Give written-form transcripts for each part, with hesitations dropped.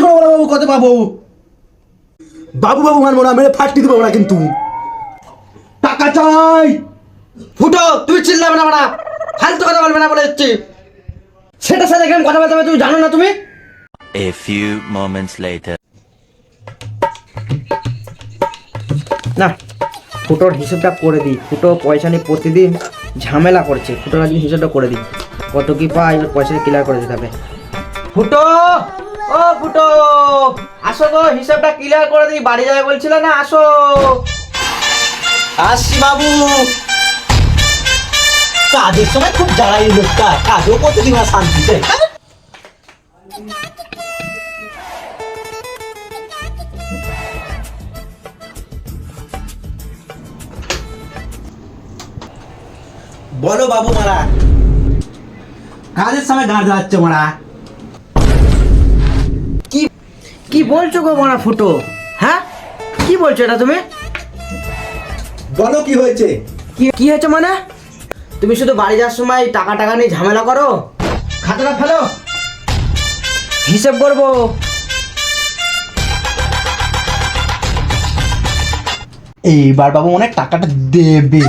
বাবু কত পাবো? বাবু বাবু মানবো না, মেরে ফাটি দেবো না কিন্তু। টাকা চাই। ফুটো তুই চিল্লাবে না বাড়া, ফালতু কথা বলবে না বলে দিচ্ছি। সেটা সাথে কেমন কথা বলতে হবে তুমি জানো না তুমি? A few moments later. না, ফুটোর হিসেবটা করে দিই। ফুটো পয়সা নিয়ে প্রতিদিন ঝামেলা করছে। ফুটোর আজকে হিসেবটা করে দিই, কত কি পাই এবার পয়সা ক্লিয়ার করে দিতে হবে। ফুটো, ও ফুটো আসো গো, হিসাবটা ক্লিয়ার করে দিই। বাড়ি যাবে বলছিলে না, আসো। আসছি বাবু। কাজের সময় খুব জ্বালাই লোকটা, কাজও করতে দিন না শান্তিতে। বলো বাবু মারা, কাজের সময় গাঁড় যাচ্ছে মারা। কি কি বলছো গো মারা ফুটো? হ্যাঁ কি বলছো এটা তুমি? বলো কি হয়েছে? কি হয়েছে মানে? তুমি শুধু বাড়ি যাওয়ার সময় টাকা টাকা নিয়ে ঝামেলা করো। খাতাটা ফেলো, হিসেব করবো। এইবার বাবু অনেক টাকাটা দেবে।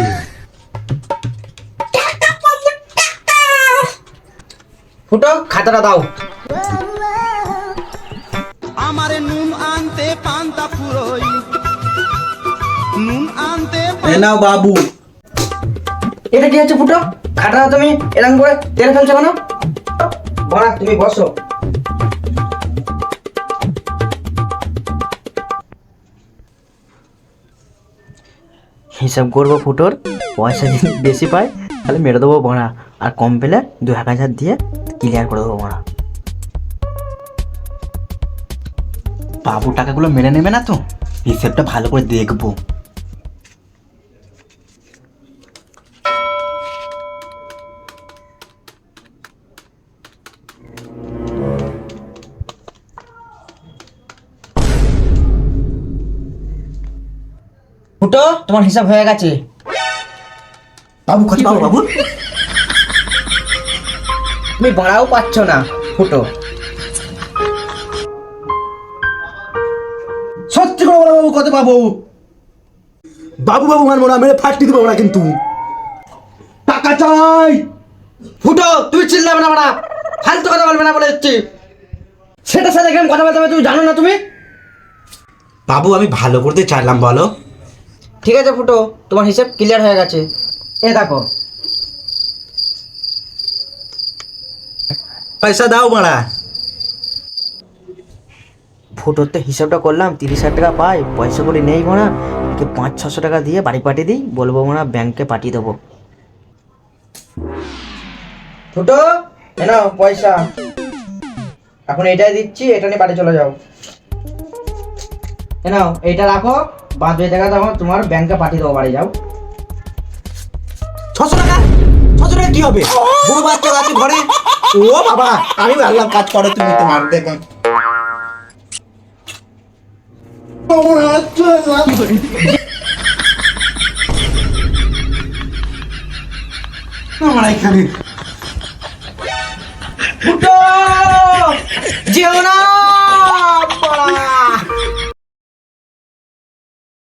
ফুটো খাতাটা দাও। আমারে নুন আনতে পান্তা ফুরোই, নুন আনতে নাও বাবু। এটা কি হচ্ছে ফুটো? খাতাটা তুমি এরকম করে তেল ফেলছো কেন? বড়া তুমি বসো। হিসাব করবো ফুটোর, পয়সা যদি বেশি পায় তাহলে মেরে দেবো বড়া, আর কম পেলে 2,000 দিয়ে ক্লিয়ার করে দেবো বড়া। বাবু টাকাগুলো মেনে নেবে না তো? হিসেবটা ভালো করে দেখবো। ফুটো তোমার হিসাব হয়ে গেছে। বাবু কত পাবো বাবু? তুমি ভাড়াও পাচ্ছ না ফুটো। সত্যি করে বলো বাবু কত পাবো? বাবু বাবু মানবো না, মেরে ফাটি দেবো না কিন্তু। টাকা চাই। ফুটো তুই চিল্লাবে না বাড়া, ফালতু কথা বলবে না বলে দিচ্ছি। সেটা সাথে কেমন কথা বলতে হবে তুমি জানো না তুমি? বাবু আমি ভালো করতে চাইলাম, বলো। ঠিক আছে ফুটো, তোমার হিসাব ক্লিয়ার হয়ে গেছে। এ দেখো। পয়সা দাও মারা। ফুটোতে হিসাবটা করলাম, 30,000 টাকা পাই। পয়সা করে নেই মোনা, একে 500-600 টাকা দিয়ে বাড়ি পাঠিয়ে দিই, বলবো মোনা ব্যাংকে পাঠিয়ে দেবো। ফুটো এ নাও পয়সা, এখন এটাই দিচ্ছি, এটা নিয়ে বাড়ি চলে যাও। এ নাও এইটা রাখো, বাদ বাকি টাকা তখন তোমার ব্যাংকে পাঠিয়ে দেবো, বাড়ি যাও। 600 টাকা? 600 টাকা কি হবে? বউ বাচ্চা আছে ঘরে। ও বাবা, আমি ভাবলাম কাজ করো তুমি, তোমার দেখো। আমার এখানে ফুটো যেও না।